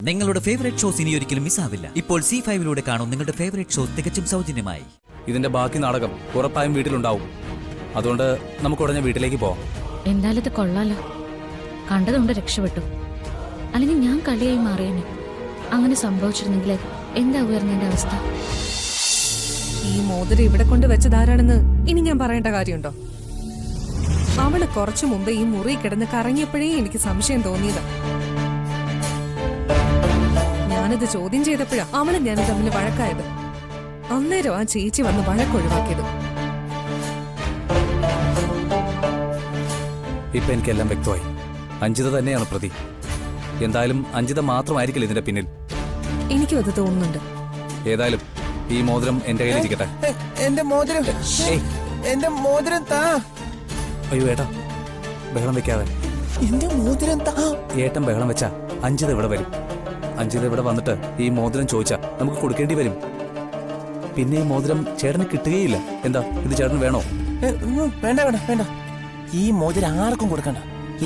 നിങ്ങളുടെ favourite shows ഇനി ഒരിക്കലും മിസ്സാവില്ല. ഇപ്പോൾ C5 കാണും നിങ്ങളുടെ ഫേവറേറ്റ് ഷോസ് തികച്ചും സൗജന്യമായി. ഇതിന്റെ ബാക്കി നാടകം ഉറപ്പായും വീട്ടിലുണ്ടാവും. അതുകൊണ്ട് നമുക്ക് ഉടനെ വീട്ടിലേക്ക് പോവാം. എന്തായാലും ഇത് കൊള്ളാലോ. കണ്ടതുകൊണ്ട് രക്ഷപ്പെട്ടു. അല്ലെങ്കിൽ ഞാൻ കളിയായി മാറിയേനെ. അങ്ങനെ സംഭവിച്ചിരുന്നെങ്കിൽ എന്താവുമായിരുന്നു എന്റെ അവസ്ഥ? ഈ മോതിരം ഇവിടെ കൊണ്ട് വെച്ചതാരാണെന്ന് ഇനി ഞാൻ പറയേണ്ട കാര്യമുണ്ടോ? അവള് കുറച്ചു മുമ്പ് ഈ മുറി കിടന്ന് കറങ്ങിയപ്പോഴേ എനിക്ക് സംശയം തോന്നിയതാ. ഞാനത് ചോദ്യം ചെയ്തപ്പോഴാ അവളും ഞാനും തമ്മിൽ വഴക്കായത്. അന്നേരം ആ ചേച്ചി വന്ന് വഴക്കൊഴിവാക്കിയത്. ഇപ്പൊ എനിക്കെല്ലാം വ്യക്തമായി. അഞ്ജിത തന്നെയാണ് പ്രതി. എന്തായാലും അഞ്ജിത മാത്രമായിരിക്കില്ല ഇതിന്റെ പിന്നിൽ. എനിക്കും അത് തോന്നുന്നുണ്ട്. ഏതായാലും ഈ മോതിരം എന്റെ കയ്യിലിരിക്കട്ടെ. എന്റെ മോതിരം, എന്റെ മോതിരം താ. അയ്യോ ഏട്ടാ, ബഹളം വെക്കാതെ. എന്റെ മോതിരം താ. ഏട്ടൻ ബഹളം വെച്ചാ അഞ്ജിത ഇവിടെ വരും. അഞ്ജിത ഇവിടെ വന്നിട്ട് ഈ മോതിരം ചോദിച്ചാ നമുക്ക് കൊടുക്കേണ്ടി വരും. പിന്നെ ഈ മോതിരം ചേട്ടന് കിട്ടുകയില്ല. എന്താ ഇത് ചേട്ടന് വേണോ? വേണ്ട വേണ്ട വേണ്ട, ഈ മോതിരം ആർക്കും കൊടുക്കണ്ട,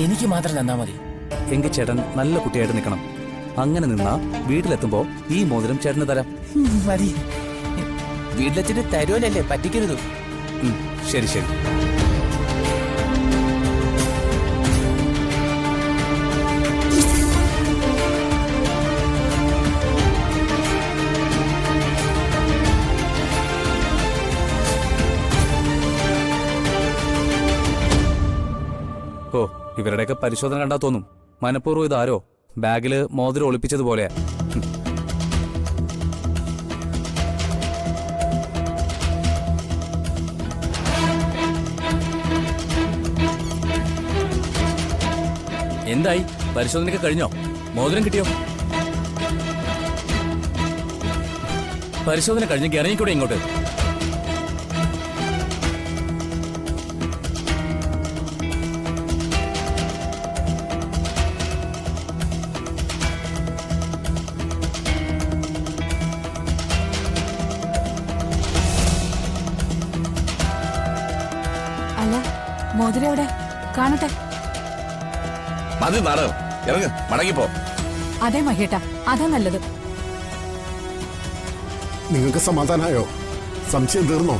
എനിക്ക് മാത്രം തന്നാ മതി. എങ്കിൽ ചേട്ടൻ നല്ല കുട്ടിയായിട്ട് നിൽക്കണം. അങ്ങനെ നിന്നാ വീട്ടിലെത്തുമ്പോ ഈ മോതിരം ചേട്ടന് തരാം. മതി, വീട്ടിലെത്തിട്ട് തരുവല്ലേ, പറ്റിക്കരുത്. ശരി ശരി. ഓ, ഇവരുടെയൊക്കെ പരിശോധന കണ്ടാ തോന്നും മനഃപൂർവ്വം ഇതാരോ ബാഗില് മോതിരം ഒളിപ്പിച്ചതുപോലെയാ. എന്തായി, പരിശോധനയൊക്കെ കഴിഞ്ഞോ? മോതിരം കിട്ടിയോ? പരിശോധന കഴിഞ്ഞെങ്കിൽ ഇറങ്ങിക്കൂടെ ഇങ്ങോട്ട്. അല്ല, മോതിരം എവിടെ? കാണട്ടെ. മതി നാടകം, ഇറങ്ങ്, മടങ്ങിപ്പോ. അതെ മഹേട്ട, അതാ നല്ലത്. നിങ്ങൾക്ക് സമാധാനായോ? സംശയം തീർന്നോ?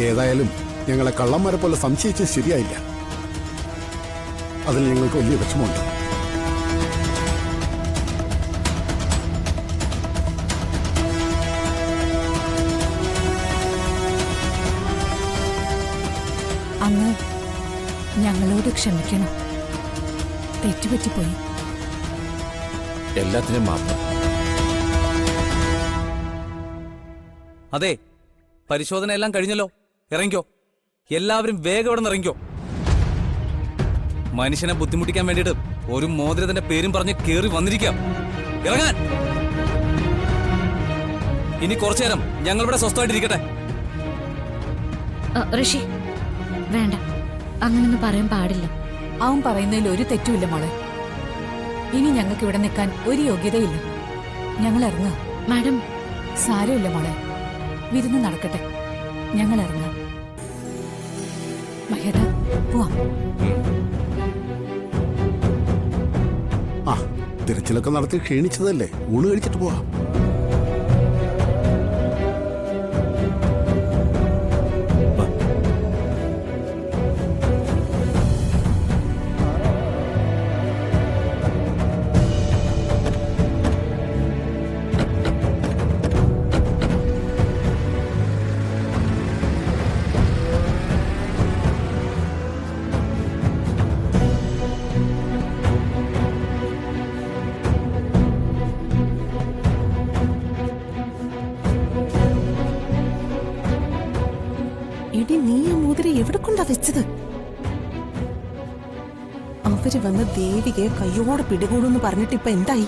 ഏതായാലും ഞങ്ങളെ കള്ളന്മാരെ പോലെ സംശയിച്ചത് ശരിയായില്ല. അതിൽ ഞങ്ങൾക്ക് വലിയ വിഷമമുണ്ട്. അങ്ങ് ഞങ്ങളോട് ക്ഷമിക്കണം, തെറ്റുപറ്റിപ്പോയി. എല്ലാത്തിനും മാപ്പ്. അതെ, പരിശോധന എല്ലാം കഴിഞ്ഞല്ലോ. ഇറങ്ങിക്കോ, എല്ലാവരും വേഗം ഇവിടെ നിന്ന് ഇറങ്ങിക്കോ. മനുഷ്യനെ ബുദ്ധിമുട്ടിക്കാൻ വേണ്ടിയിട്ട് ഒരു മോതിരത്തിന്റെ പേരും പറഞ്ഞ് കേറി വന്നിരിക്കാം. ഇറങ്ങാൻ. ഇനി കുറച്ചു നേരം ഞങ്ങളിവിടെ സ്വസ്ഥമായിട്ടിരിക്കട്ടെ. ഋഷി വേണ്ട, അങ്ങനൊന്നും പറയാൻ പാടില്ല. അവൻ പറയുന്നതിൽ ഒരു തെറ്റുമില്ല മോളെ. ഇനി ഞങ്ങൾക്ക് ഇവിടെ നിൽക്കാൻ ഒരു യോഗ്യതയില്ല. ഞങ്ങൾ ഇറങ്ങാം. മാഡം, സാരമില്ല മോളെ, വിരുന്ന് നടക്കട്ടെ. ഞങ്ങൾ ഇറങ്ങാം. മഹേട്ട, പോവാം. ആ, തിരച്ചിലൊക്കെ നടത്തി ക്ഷീണിച്ചതല്ലേ, ഊണ് കഴിച്ചിട്ട് പോവാം. എടി, നീ ആ മോതിരം എവിടെ കൊണ്ടാ വെച്ചത്? അവര് വന്ന് ദേവികയെ കയ്യോടെ പിടികൂടുന്ന് പറഞ്ഞിട്ട് ഇപ്പൊ എന്തായി?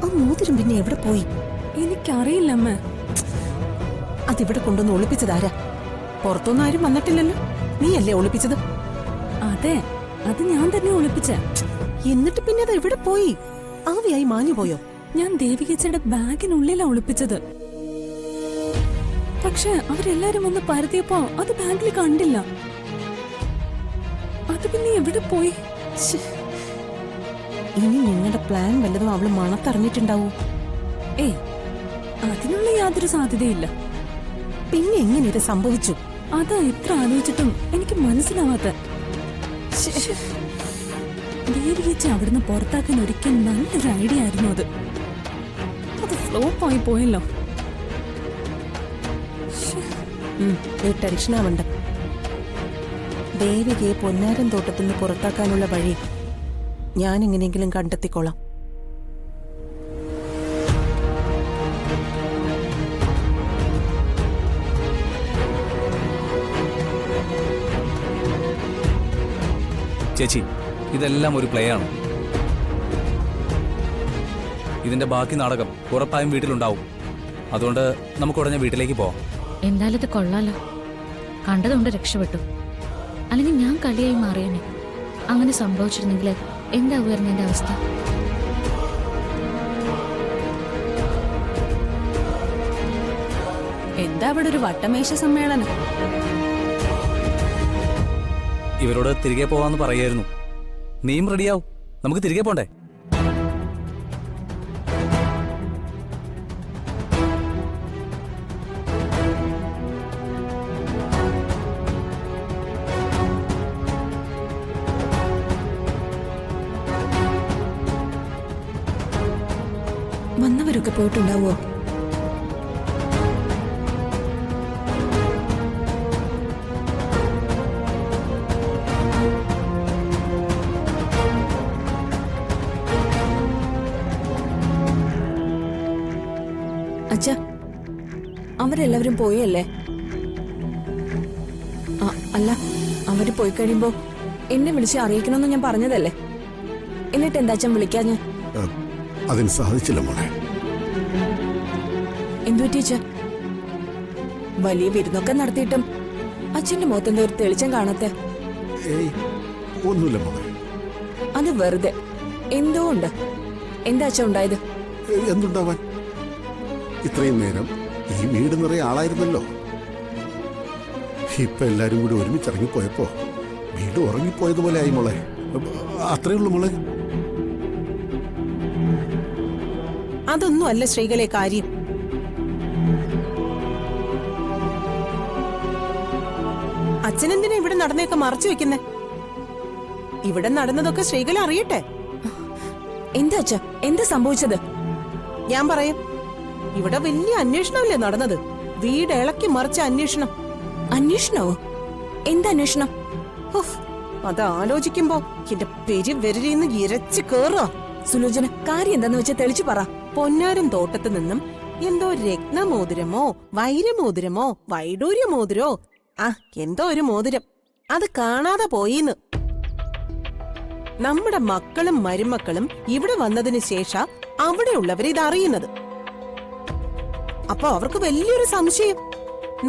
ആ മോതിരം പിന്നെ എവിടെ പോയി? എനിക്കറിയില്ല അമ്മ. അതിവിടെ കൊണ്ടുവന്ന് ഒളിപ്പിച്ചതാരാ? പുറത്തൊന്നും ആരും വന്നിട്ടില്ലല്ലോ. നീയല്ലേ ഒളിപ്പിച്ചത്? അതെ, അത് ഞാൻ തന്നെ ഒളിപ്പിച്ച. എന്നിട്ട് പിന്നെ അത് എവിടെ പോയി? ആവിയായി മാഞ്ഞു പോയോ? ഞാൻ ദേവികച്ചയുടെ ബാഗിനുള്ളിലാ ഒളിപ്പിച്ചത്. പക്ഷെ അവരെല്ലാരും വന്ന് പരത്തിയപ്പോ അത് ബാഗിൽ കണ്ടില്ല. അത് പിന്നെ എവിടെ പോയി? ഇനി നിങ്ങളുടെ പ്ലാൻ വല്ലതും അവള് മണത്തറിഞ്ഞിട്ടുണ്ടാവൂ. ഏയ്, അതിനുള്ള യാതൊരു സാധ്യതയില്ല. പിന്നെ എങ്ങനെ ഇത് സംഭവിച്ചു? അതാ എത്ര ആലോചിച്ചിട്ടും എനിക്ക് മനസ്സിലാവാത്ത. ദേവികേച്ചി അവിടുന്ന് പുറത്താക്കാൻ ഒരിക്കൽ നല്ലൊരു ഐഡിയ ആയിരുന്നു അത്. അത് ഫ്ലോപ്പ് ആയി പോയല്ലോ. നീ ടെൻഷൻ ആവണ്ട. ദേവികയെ പൊന്നാരൻ തോട്ടത്തിൽ നിന്ന് പുറത്താക്കാനുള്ള വഴി ഞാൻ എങ്ങനെയെങ്കിലും കണ്ടെത്തിക്കോളാം. ചേച്ചി, ഇതെല്ലാം ഒരു പ്ലേ ആണ്. ഇതിന്റെ ബാക്കി നാടകം ഉറപ്പായും വീട്ടിലുണ്ടാവും. അതുകൊണ്ട് നമുക്ക് ഉടനെ വീട്ടിലേക്ക് പോവാം. എന്തായാലും ഇത് കൊള്ളാലോ. കണ്ടതുകൊണ്ട് രക്ഷപ്പെട്ടു. അല്ലെങ്കിൽ ഞാൻ കളിയായി മാറിയേനെ. അങ്ങനെ സംഭവിച്ചിരുന്നെങ്കിൽ എന്താവുമായിരുന്നു എന്റെ അവസ്ഥ? എന്താ അവിടെ ഒരു വട്ടമേശ സമ്മേളനം? ഇവരോട് തിരികെ പോവാന്ന് പറയായിരുന്നു. നീയും റെഡിയാവും. നമുക്ക് തിരികെ പോണ്ടേ? വന്നവരൊക്കെ പോയിട്ടുണ്ടാവോ? അച്ഛാ, അവരെല്ലാവരും പോയല്ലേ? അല്ല, അവര് പോയി കഴിയുമ്പോ എന്നെ വിളിച്ച് അറിയിക്കണമെന്ന് ഞാൻ പറഞ്ഞതല്ലേ. എന്നിട്ട് എന്താ അച്ഛൻ വിളിക്കാഞ്ഞ്? അതിന് സാധിച്ചില്ല മോളെ. എന്തു പറ്റിയച്ച? വലിയ വിരുന്നൊക്കെ നടത്തിയിട്ടും അച്ഛന്റെ മുഖത്തെന്തോ ഒരു തെളിച്ചം കാണത്തെ. ഏയ്, ഒന്നുമില്ല മോളെ. അത് വെറുതെ എന്തോ ഉണ്ട്. എന്താ അച്ഛൻ ഉണ്ടായത്? എന്തുണ്ടാവാൻ? ഇത്രയും നേരം ഈ വീട് നിറയെ ആളായിരുന്നല്ലോ. ഇപ്പൊ എല്ലാരും കൂടി ഒരുമിച്ചിറങ്ങിപ്പോയപ്പോ വീട് ഉറങ്ങിപ്പോയതുപോലെ ആയി മോളെ. അത്രേ ഉള്ളൂ മോളെ. അതൊന്നും അല്ല ശ്രീകളെ കാര്യം. അച്ഛനെന്തിനാ ഇവിടെ നടന്നേക്കെ മറച്ചു വെക്കുന്നേ? ഇവിടെ നടന്നതൊക്കെ ശ്രീകളെ അറിയട്ടെ. എന്താ അച്ഛ, എന്താ സംഭവിച്ചത്? ഞാൻ പറയാം. ഇവിടെ വലിയ അന്വേഷണമല്ലേ നടന്നത്? വീട് ഇളക്കി മറിച്ച അന്വേഷണം. അന്വേഷണവോ? എന്താ അന്വേഷണം? അത് ആലോചിക്കുമ്പോ എന്റെ പെരി വെരിന്ന് ഇരച്ച് കേറുക. സുലോചന, കാര്യം എന്താന്ന് വെച്ചാൽ തെളിച്ചു പറ. പൊന്നാരൻ തോട്ടത്ത് നിന്നും എന്തോ രത്നമോതിരമോ വൈരമോതിരമോ വൈഡൂര്യമോതിരോ എന്തോ ഒരു മോതിരം അത് കാണാതെ പോയിന്ന്. നമ്മുടെ മക്കളും മരുമക്കളും ഇവിടെ വന്നതിന് ശേഷം അവിടെയുള്ളവർ ഇതറിയുന്നത്. അപ്പൊ അവർക്ക് വലിയൊരു സംശയം,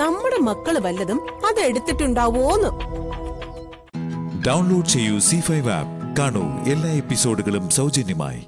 നമ്മുടെ മക്കള് വല്ലതും അത് എടുത്തിട്ടുണ്ടാവോന്ന്. ഡൗൺലോഡ് ചെയ്യൂ C5 ആപ്പ്. കാണൂ എല്ലാ എപ്പിസോഡുകളും സൗജന്യമായി.